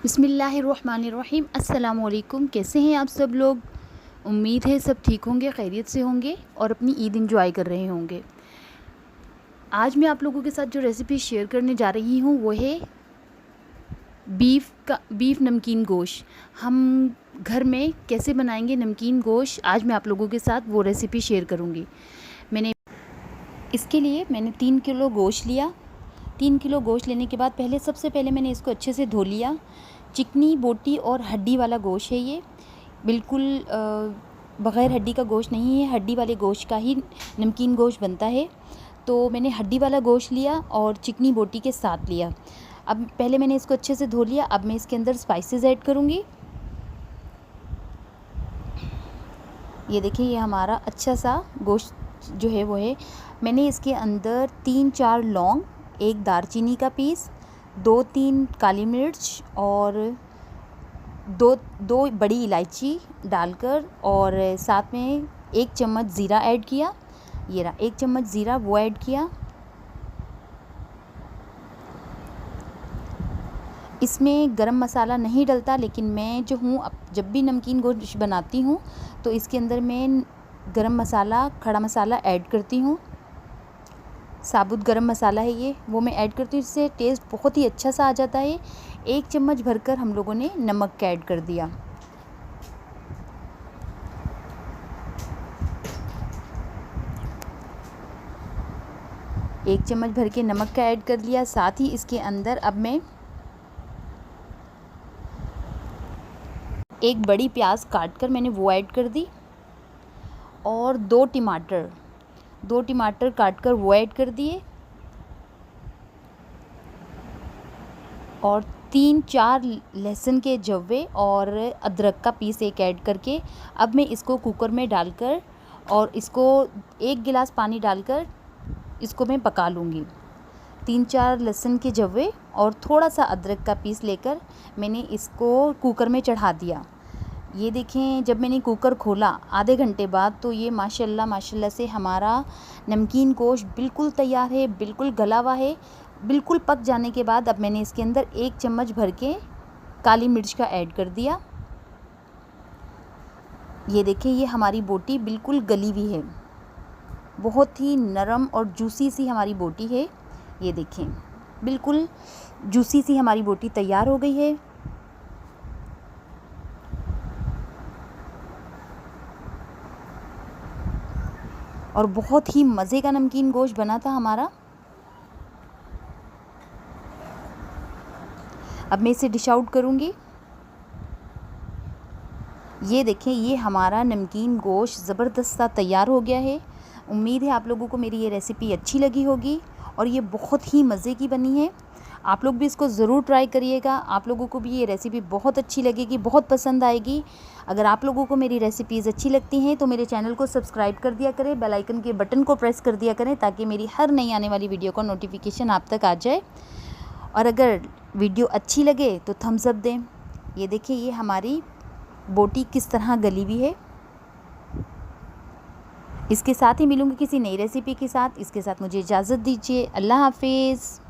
बिस्मिल्लाहिर्रहमानिर्रहीम। अस्सलामुअलैकुम। कैसे हैं आप सब लोग? उम्मीद है सब ठीक होंगे, खैरियत से होंगे और अपनी ईद एंजॉय कर रहे होंगे। आज मैं आप लोगों के साथ जो रेसिपी शेयर करने जा रही हूँ वो है बीफ नमकीन गोश्त। हम घर में कैसे बनाएंगे नमकीन गोश्त, आज मैं आप लोगों के साथ वो रेसिपी शेयर करूँगी। इसके लिए मैंने 3 किलो गोश्त लिया। 3 किलो गोश्त लेने के बाद सबसे पहले मैंने इसको अच्छे से धो लिया। चिकनी बोटी और हड्डी वाला गोश्त है ये, बिल्कुल बग़ैर हड्डी का गोश्त नहीं है। हड्डी वाले गोश्त का ही नमकीन गोश्त बनता है। तो मैंने हड्डी वाला गोश्त लिया और चिकनी बोटी के साथ लिया। अब पहले मैंने इसको अच्छे से धो लिया। अब मैं इसके अंदर स्पाइसेस ऐड करूँगी। ये देखिए, ये हमारा अच्छा सा गोश्त जो है वो है। मैंने इसके अंदर 3-4 लौंग, 1 दालचीनी का पीस, 2-3 काली मिर्च और दो बड़ी इलायची डालकर और साथ में 1 चम्मच ज़ीरा ऐड किया। ये रहा 1 चम्मच ज़ीरा, वो ऐड किया। इसमें गरम मसाला नहीं डलता, लेकिन मैं जो हूँ जब भी नमकीन गोश्त बनाती हूँ तो इसके अंदर मैं गरम मसाला, खड़ा मसाला ऐड करती हूँ। साबुत गरम मसाला है ये, वो मैं ऐड करती हूँ। इससे टेस्ट बहुत ही अच्छा सा आ जाता है। 1 चम्मच भरकर हम लोगों ने नमक का ऐड कर दिया। एक चम्मच भर के नमक का ऐड कर लिया। साथ ही इसके अंदर अब मैं 1 बड़ी प्याज काट कर मैंने वो ऐड कर दी और 2 टमाटर काट कर वो ऐड कर दिए और 3-4 लहसुन के जव्वे और अदरक का पीस 1 ऐड करके अब मैं इसको कुकर में डालकर और इसको 1 गिलास पानी डालकर इसको मैं पका लूँगी। 3-4 लहसुन के जव्वे और थोड़ा सा अदरक का पीस लेकर मैंने इसको कुकर में चढ़ा दिया। ये देखें, जब मैंने कुकर खोला आधे घंटे बाद तो ये माशाल्लाह से हमारा नमकीन गोश्त बिल्कुल तैयार है, बिल्कुल गला हुआ है। बिल्कुल पक जाने के बाद अब मैंने इसके अंदर 1 चम्मच भर के काली मिर्च का ऐड कर दिया। ये देखिए, ये हमारी बोटी बिल्कुल गली हुई है, बहुत ही नरम और जूसी सी हमारी बोटी है। ये देखें, बिल्कुल जूसी सी हमारी बोटी तैयार हो गई है। और बहुत ही मज़े का नमकीन गोश्त बना था हमारा। अब मैं इसे डिश आउट करूँगी। ये देखें, ये हमारा नमकीन गोश्त ज़बरदस्त सा तैयार हो गया है। उम्मीद है आप लोगों को मेरी ये रेसिपी अच्छी लगी होगी और ये बहुत ही मज़े की बनी है। आप लोग भी इसको ज़रूर ट्राई करिएगा। आप लोगों को भी ये रेसिपी बहुत अच्छी लगेगी, बहुत पसंद आएगी। अगर आप लोगों को मेरी रेसिपीज़ अच्छी लगती हैं तो मेरे चैनल को सब्सक्राइब कर दिया करें, बेल आइकन के बटन को प्रेस कर दिया करें ताकि मेरी हर नई आने वाली वीडियो का नोटिफिकेशन आप तक आ जाए। और अगर वीडियो अच्छी लगे तो थम्स अप दें। ये देखिए, ये हमारी बोटी किस तरह गली हुई है। इसके साथ ही मिलूँगी किसी नई रेसिपी के साथ। इसके साथ मुझे इजाज़त दीजिए। अल्लाह हाफिज़।